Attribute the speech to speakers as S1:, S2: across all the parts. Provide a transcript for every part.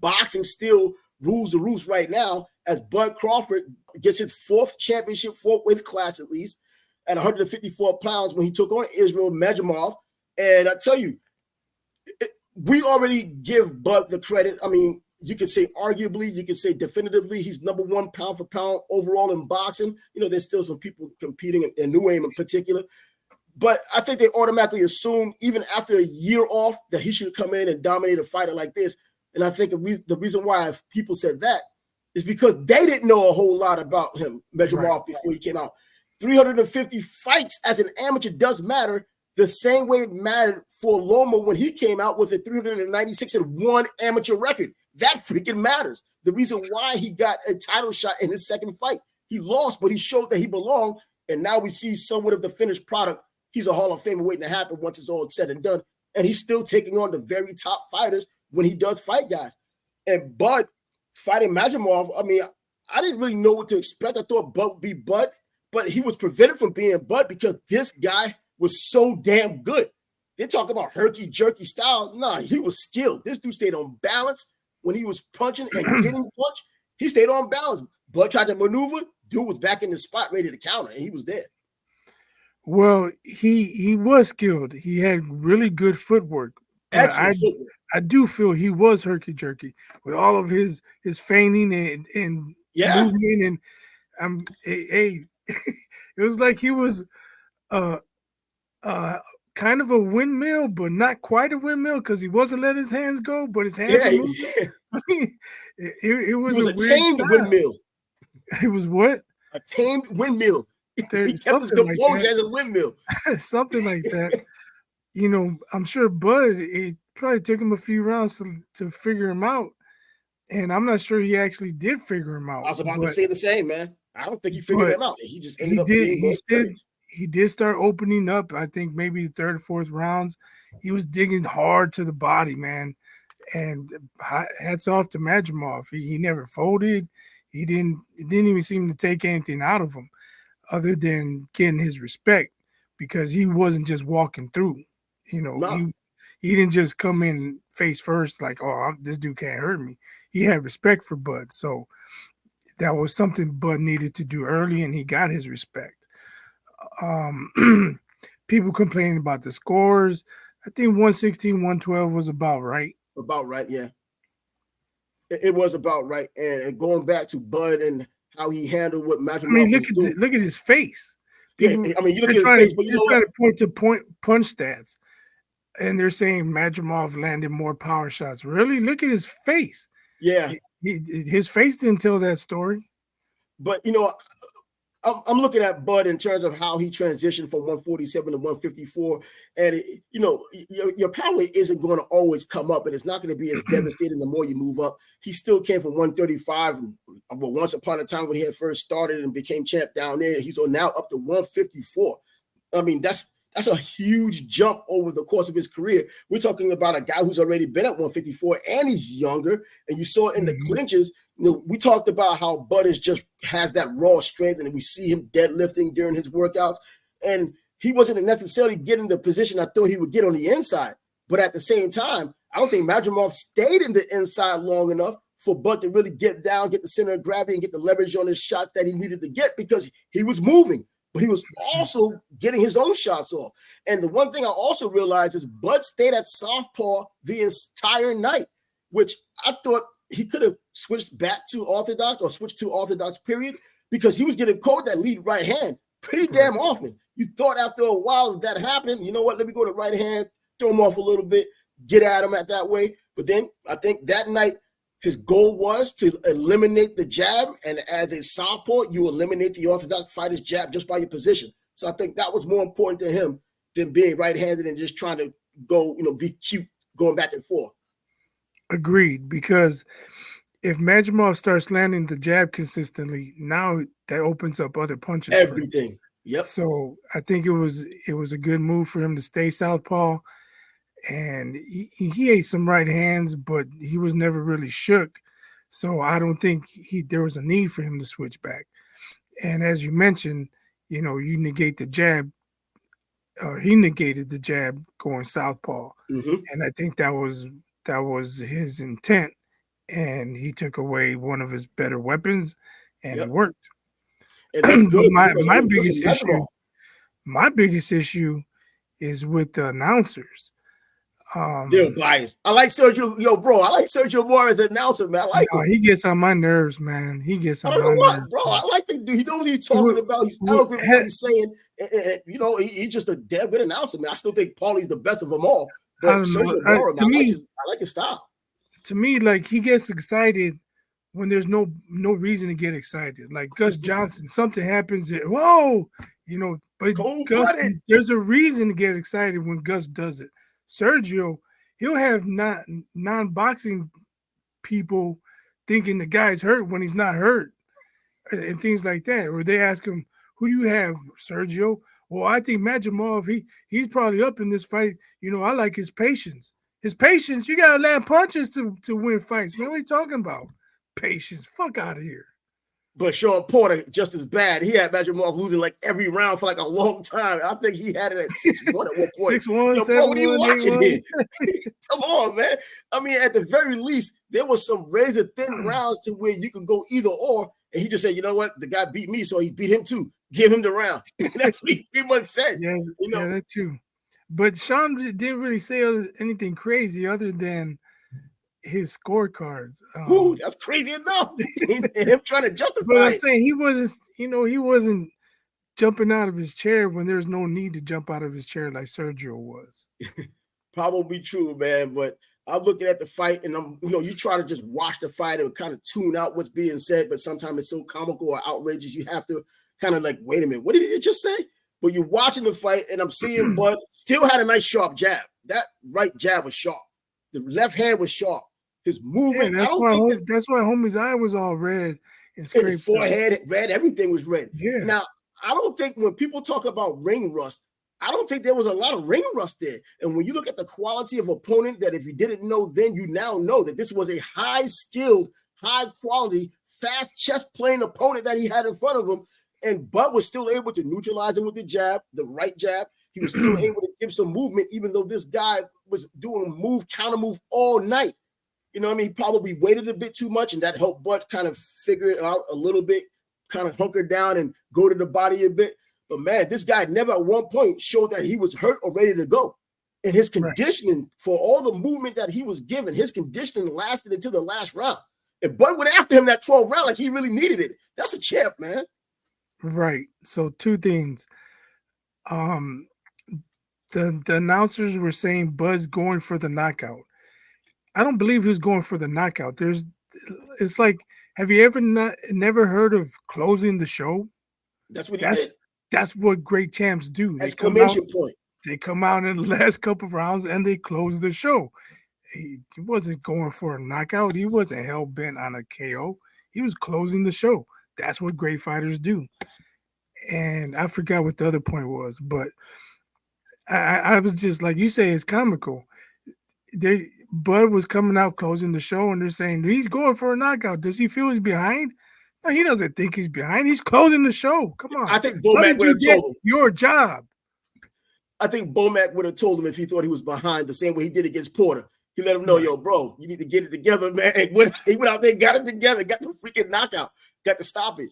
S1: boxing still rules the roost right now, as Bud Crawford gets his fourth championship, fourth weight class at least, at 154 pounds when he took on Israil Madrimov. And I tell you, we already give Bud the credit. I mean, you could say arguably, you could say definitively, he's number one pound for pound overall in boxing. You know, there's still some people competing in New Aim in particular. But I think they automatically assume, even after a year off, that he should come in and dominate a fighter like this. And I think the reason why people said that is because they didn't know a whole lot about him, Madrimov, before he came out. 350 fights as an amateur does matter the same way it mattered for Loma when he came out with a 396-1 amateur record. That freaking matters. The reason why he got a title shot in his second fight. He lost, but he showed that he belonged, and now we see somewhat of the finished product. He's a Hall of Famer waiting to happen once it's all said and done, and he's still taking on the very top fighters when he does fight guys. And Bud fighting Madrimov, I mean, I didn't really know what to expect. I thought Bud would be Bud, but he was prevented from being Bud because this guy was so damn good. They're talking about herky-jerky style. Nah, he was skilled. This dude stayed on balance. When he was punching and getting punched, he stayed on balance. Bud tried to maneuver. Dude was back in the spot ready to counter, and he was there.
S2: Well, he was skilled. He had really good footwork.
S1: Excellent footwork.
S2: I do feel he was herky-jerky with all of his feigning and moving. And it was like he was kind of a windmill, but not quite a windmill because he wasn't letting his hands go, but his hands were moving. It was a
S1: tamed windmill.
S2: It was what?
S1: A tamed windmill. He kept his composure as a windmill.
S2: Something like that. You know, I'm sure Bud, it probably took him a few rounds to figure him out. And I'm not sure he actually did figure him out.
S1: I was about to say the same, man. I don't think he figured him out. He just ended up being
S2: he did start opening up. I think maybe the third, fourth rounds, he was digging hard to the body, man. And hats off to Madrimov. He never folded. It didn't even seem to take anything out of him other than getting his respect because he wasn't just walking through. You know, he didn't just come in face first like, oh, this dude can't hurt me. He had respect for Bud. So that was something Bud needed to do early, and he got his respect. People complaining about the scores. I think 116, 112 was about right.
S1: About right, yeah. It was about right. And going back to Bud and how he handled what Madrimov
S2: look at his face. People,
S1: you look at his face, but you know
S2: trying to point punch stats, and they're saying Madrimov landed more power shots. Really? Look at his face.
S1: Yeah.
S2: His face didn't tell that story.
S1: But, you know, I'm looking at Bud in terms of how he transitioned from 147 to 154. And, you know, your power isn't going to always come up, and it's not going to be as devastating the more you move up. He still came from 135. But once upon a time when he had first started and became champ down there, he's now up to 154. I mean, that's a huge jump over the course of his career. We're talking about a guy who's already been at 154 and he's younger. And you saw in the clinches, you know, we talked about how Bud has that raw strength, and we see him deadlifting during his workouts. And he wasn't necessarily getting the position I thought he would get on the inside. But at the same time, I don't think Madrimov stayed in the inside long enough for Bud to really get down, get the center of gravity, and get the leverage on his shots that he needed to get because he was moving. But he was also getting his own shots off. And the one thing I also realized is Bud stayed at southpaw the entire night, which I thought he could have switched back to orthodox or switched to orthodox, period, because he was getting caught that lead right hand pretty damn often. You thought after a while that happened, you know what, let me go to right hand, throw him off a little bit, get at him at that way. But then I think that night his goal was to eliminate the jab, and as a southpaw, you eliminate the orthodox fighter's jab just by your position. So I think that was more important to him than being right-handed and just trying to go, you know, be cute going back and forth.
S2: Agreed, because if Madrimov starts landing the jab consistently, now that opens up other punches.
S1: Everything. Yep.
S2: So I think it was a good move for him to stay southpaw. And he ate some right hands, but he was never really shook. So I don't think there was a need for him to switch back. And as you mentioned, you know, you negate the jab. He negated the jab going southpaw. Mm-hmm. And I think that was his intent. and he took away one of his better weapons, and it
S1: Yep.
S2: worked.
S1: And that's
S2: But
S1: good.
S2: my
S1: Because
S2: my
S1: it was good
S2: biggest
S1: for
S2: issue,
S1: Madrimov.
S2: my biggest issue is with the announcers.
S1: They're biased. I like Sergio. Yo, bro, I like Sergio Moore as an announcer, man. I like him.
S2: He gets on my nerves, man. He gets
S1: I
S2: on
S1: don't
S2: my
S1: know what,
S2: nerves.
S1: bro. I like the dude. He knows what he's
S2: Wh-
S1: talking about. He's eloquent with what he's saying. And, you know, he's just a damn good announcer, man. I still think Paulie's the best of them all.
S2: I
S1: But
S2: don't know.
S1: Sergio Moore,
S2: To me,
S1: I like his style.
S2: like he gets excited when there's no reason to get excited. Like Gus Johnson, something happens, whoa, but Gus,
S1: Cold-blooded.
S2: there's a reason to get excited when Gus does it. Sergio, he'll have non-boxing people thinking the guy's hurt when he's not hurt and things like that. Or they ask him, who do you have, Sergio? Well, I think Madrimov, he's probably up in this fight. I like his patience. His patience, you gotta land punches to win fights, man. What are you talking about? Patience. Fuck out of here.
S1: But Sean Porter, just as bad. He had Madrimov losing like every round for like a long time. I think he had it at 6-1 at one point.
S2: 6-1,
S1: Yo,
S2: 7-1,
S1: bro, what are you watching
S2: 8-1.
S1: here? Come on, man. I mean, at the very least, there was some razor thin rounds to where you could go either or. And he just said, you know what? The guy beat me, so he beat him too. Give him the round. That's what he pretty much said.
S2: Yeah, yeah, that too. But Sean didn't really say anything crazy other than his scorecards.
S1: Ooh, that's crazy enough. And him trying to justify
S2: But I'm
S1: it.
S2: saying he wasn't jumping out of his chair when there's no need to jump out of his chair like Sergio was.
S1: Probably true, man. But I'm looking at the fight, and you try to just watch the fight and kind of tune out what's being said, but sometimes it's so comical or outrageous, you have to kind of like, wait a minute, what did he just say? But you're watching the fight, and I'm seeing Bud still had a nice sharp jab. That right jab was sharp. The left hand was sharp. His movement.
S2: Yeah, that's why homie's eye was all red and scraped.
S1: His forehead red. Everything was red.
S2: Yeah.
S1: Now, I don't think when people talk about ring rust, I don't think there was a lot of ring rust there. And when you look at the quality of opponent, that if you didn't know then, you now know that this was a high-skilled, high-quality, fast chess-playing opponent that he had in front of him. And Bud was still able to neutralize him with the jab, the right jab. He was still able to give some movement, even though this guy was doing move, counter move all night. You know what I mean? He probably waited a bit too much, and that helped Bud kind of figure it out a little bit, kind of hunker down and go to the body a bit. But, man, this guy never at one point showed that he was hurt or ready to go. And his conditioning, for all the movement that he was given, his conditioning lasted until the last round. And Bud went after him that 12th round like he really needed it. That's a champ, man.
S2: Right. So two things. The announcers were saying Bud's going for the knockout. I don't believe he was going for the knockout. It's like, have you never heard of closing the show?
S1: That's what he did.
S2: That's what great champs do.
S1: Exclamation point.
S2: They come out in the last couple of rounds and they close the show. He wasn't going for a knockout. He wasn't hell bent on a KO. He was closing the show. That's what great fighters do. And I forgot what the other point was, but I was just like you say, it's comical. Bud was coming out closing the show, and they're saying he's going for a knockout. Does he feel he's behind? No, he doesn't think he's behind. He's closing the show. Come on.
S1: I think Bomac would have told him.
S2: Your job.
S1: I think Bomac would have told him if he thought he was behind the same way he did against Porter. He let him know, yo, bro, you need to get it together, man. He went out there, got it together, got the freaking knockout, got the stoppage.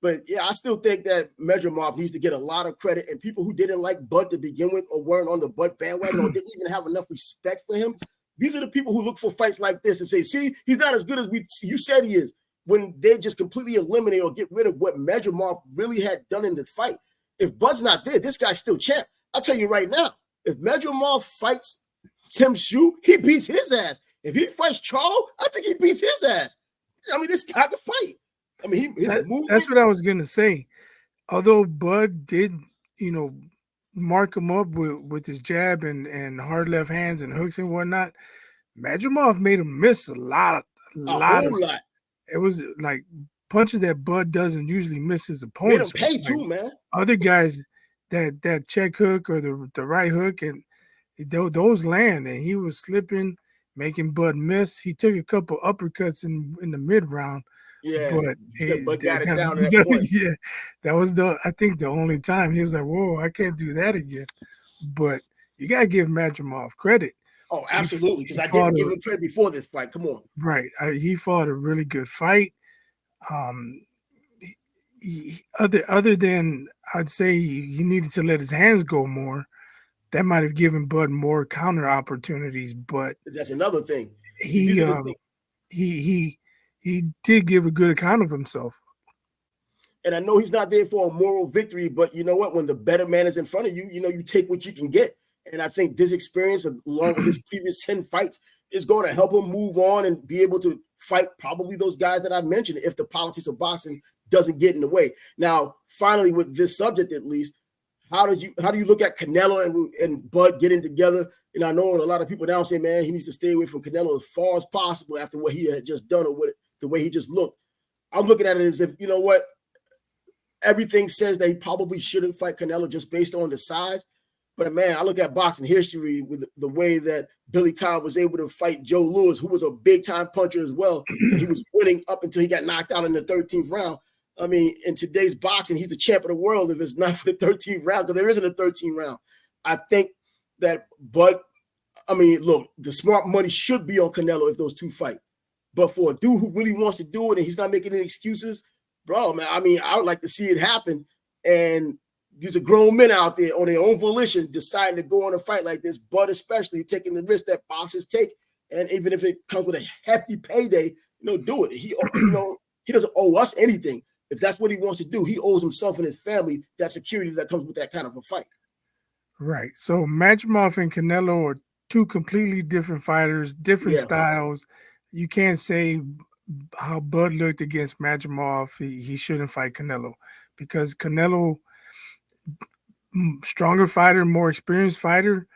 S1: But, yeah, I still think that Madrimov needs to get a lot of credit, and people who didn't like Bud to begin with or weren't on the Bud bandwagon or didn't even have enough respect for him, these are the people who look for fights like this and say, see, he's not as good as you said he is, when they just completely eliminate or get rid of what Madrimov really had done in this fight. If Bud's not there, this guy's still champ. I'll tell you right now, if Madrimov fights Tim Shu, he beats his ass. If he fights Charlo, I think he beats his ass. I mean, this guy can fight. I mean,
S2: that's what I was going to say. Although Bud did, mark him up with his jab and hard left hands and hooks and whatnot, Madrimov made him miss a lot. It was like punches that Bud doesn't usually miss his opponents.
S1: Made him pay too, man.
S2: Other guys that check hook or the right hook, and those land, and he was slipping, making Bud miss. He took a couple uppercuts in the mid round.
S1: Yeah,
S2: but
S1: got it down to that point.
S2: Yeah, that was I think the only time he was like, whoa, I can't do that again. But you gotta give Madrimov credit.
S1: Oh, absolutely. Because I
S2: fought
S1: didn't give him credit before this fight. Come on.
S2: right. He fought a really good fight. Um, other than I'd say he needed to let his hands go more. That might have given Bud more counter opportunities, but
S1: That's another thing. See, these
S2: he
S1: are the things.
S2: he did give a good account of himself.
S1: And I know he's not there for a moral victory, but you know what? When the better man is in front of you, you take what you can get. And I think this experience, along with his previous 10 fights, is going to help him move on and be able to fight probably those guys that I mentioned if the politics of boxing doesn't get in the way. Now, finally, with this subject at least, how do you look at Canelo and Bud getting together? And I know a lot of people now say, man, he needs to stay away from Canelo as far as possible after what he had just done or the way he just looked. I'm looking at it as if, you know what? Everything says they probably shouldn't fight Canelo just based on the size. But man, I look at boxing history with the way that Billy Conn was able to fight Joe Louis, who was a big time puncher as well. And he was winning up until he got knocked out in the 13th round. I mean, in today's boxing, he's the champ of the world if it's not for the 13th round, because there isn't a 13th round. I think that look, the smart money should be on Canelo if those two fight. But for a dude who really wants to do it and he's not making any excuses, bro, man, I would like to see it happen. And these are grown men out there on their own volition deciding to go on a fight like this, but especially taking the risk that boxers take. And even if it comes with a hefty payday, do it. He doesn't owe us anything. If that's what he wants to do, he owes himself and his family that security that comes with that kind of a fight.
S2: Right. So Madrimov and Canelo are two completely different fighters, different styles. You can't say how Bud looked against Madrimov. He shouldn't fight Canelo because Canelo, stronger fighter, more experienced fighter,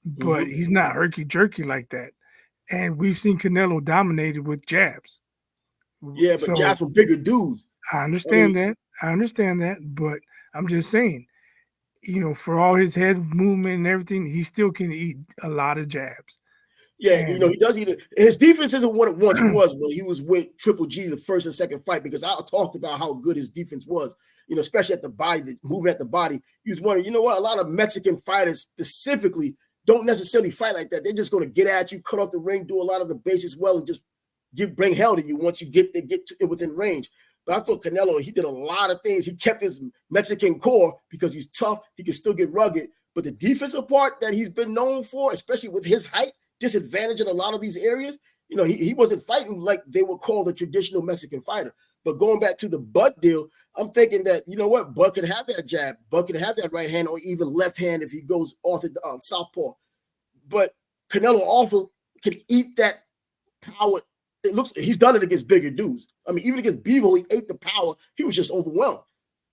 S2: but he's not herky-jerky like that. And we've seen Canelo dominated with jabs.
S1: Yeah, but jabs from bigger dudes.
S2: I understand that, but I'm just saying, for all his head movement and everything, he still can eat a lot of jabs.
S1: Yeah, he does eat it. His defense isn't what it once was when he was with Triple G the first and second fight, because I talked about how good his defense was, especially at the body, moving at the body. He was wondering, a lot of Mexican fighters specifically don't necessarily fight like that. They're just going to get at you, cut off the ring, do a lot of the basics well, and just bring hell to you once you get to it within range. But I thought Canelo, he did a lot of things. He kept his Mexican core because he's tough. He can still get rugged. But the defensive part that he's been known for, especially with his height, disadvantage in a lot of these areas, he wasn't fighting like they would call the traditional Mexican fighter. But going back to the Bud deal, I'm thinking that, Bud could have that jab. Bud could have that right hand or even left hand if he goes off the southpaw. But Canelo also can eat that power. It looks he's done it against bigger dudes. I mean, even against Bevo, he ate the power. He was just overwhelmed.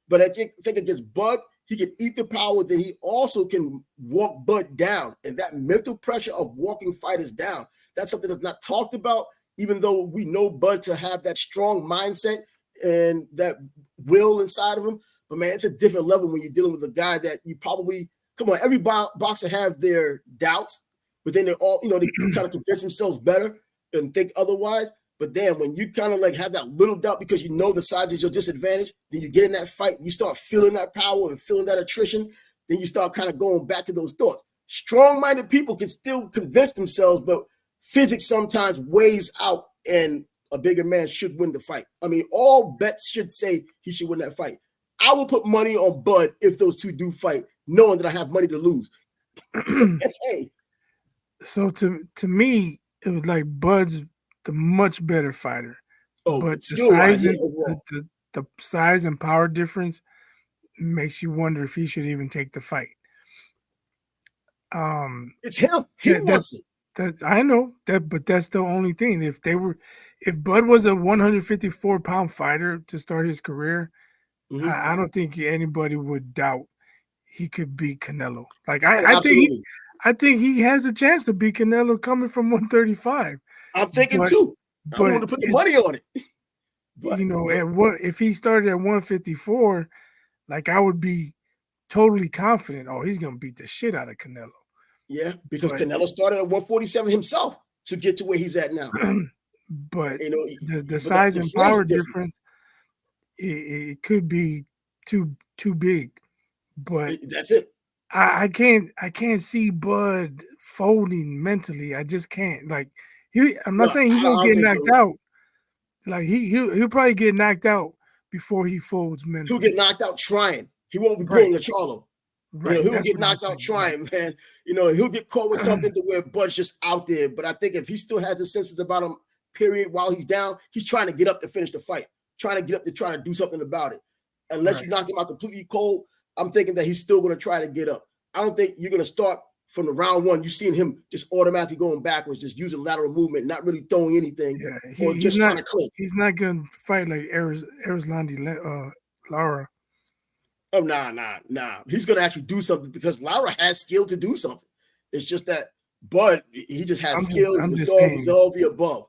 S1: But I think against Bud, he can eat the power. Then he also can walk Bud down. And that mental pressure of walking fighters down, that's something that's not talked about, even though we know Bud to have that strong mindset and that will inside of him. But, man, it's a different level when you're dealing with a guy that you probably – come on, every boxer have their doubts, but then they all – they kind of convince themselves better and think otherwise. But damn, when you kind of like have that little doubt because the size is your disadvantage, then you get in that fight and you start feeling that power and feeling that attrition, then you start kind of going back to those thoughts. Strong-minded people can still convince themselves, but physics sometimes weighs out and a bigger man should win the fight. I mean, all bets should say he should win that fight. I will put money on Bud if those two do fight, knowing that I have money to lose. Hey.
S2: So to me, it was like Bud's the much better fighter, but the size and power difference makes you wonder if he should even take the fight.
S1: It's him. He wants it.
S2: I know that, but that's the only thing. If Bud was a 154-pound fighter to start his career, I don't think anybody would doubt he could beat Canelo. Like I think he has a chance to beat Canelo coming from 135.
S1: I'm thinking too. I want to put the money on it.
S2: But, if he started at 154, like I would be totally confident. Oh, he's gonna beat the shit out of Canelo.
S1: Yeah, because Canelo started at 147 himself to get to where he's at now.
S2: But the size and power difference, it could be too big. But
S1: that's it.
S2: I can't see Bud folding mentally. I just can't. Like I'm
S1: No,
S2: not saying he
S1: I
S2: won't
S1: don't
S2: get
S1: think
S2: knocked
S1: so.
S2: out. Like he'll probably get knocked out before he folds
S1: He'll
S2: mentally.
S1: get knocked out trying. He won't be
S2: Right,
S1: pulling a Charlo.
S2: right.
S1: He'll
S2: That's
S1: get
S2: what I'm
S1: knocked out
S2: saying. Right.
S1: trying, man. He'll get caught with something to where Bud's just out there. But I think if he still has the senses about him, period, while he's down, he's trying to get up to finish the fight, trying to get up to try to do something about it. Unless you knock him out completely cold, I'm thinking that he's still going to try to get up. I don't think you're going to start from the round one. You've seen him just automatically going backwards, just using lateral movement, not really throwing anything,
S2: Yeah,
S1: or
S2: he's
S1: just
S2: not.
S1: trying to clinch.
S2: He's not gonna fight like Arislandi Lara.
S1: Oh, nah. He's going to actually do something because Lara has skill to do something. It's just that Bud, he just has skill. He's
S2: I'm
S1: a
S2: just
S1: dog. He's
S2: saying.
S1: all the above.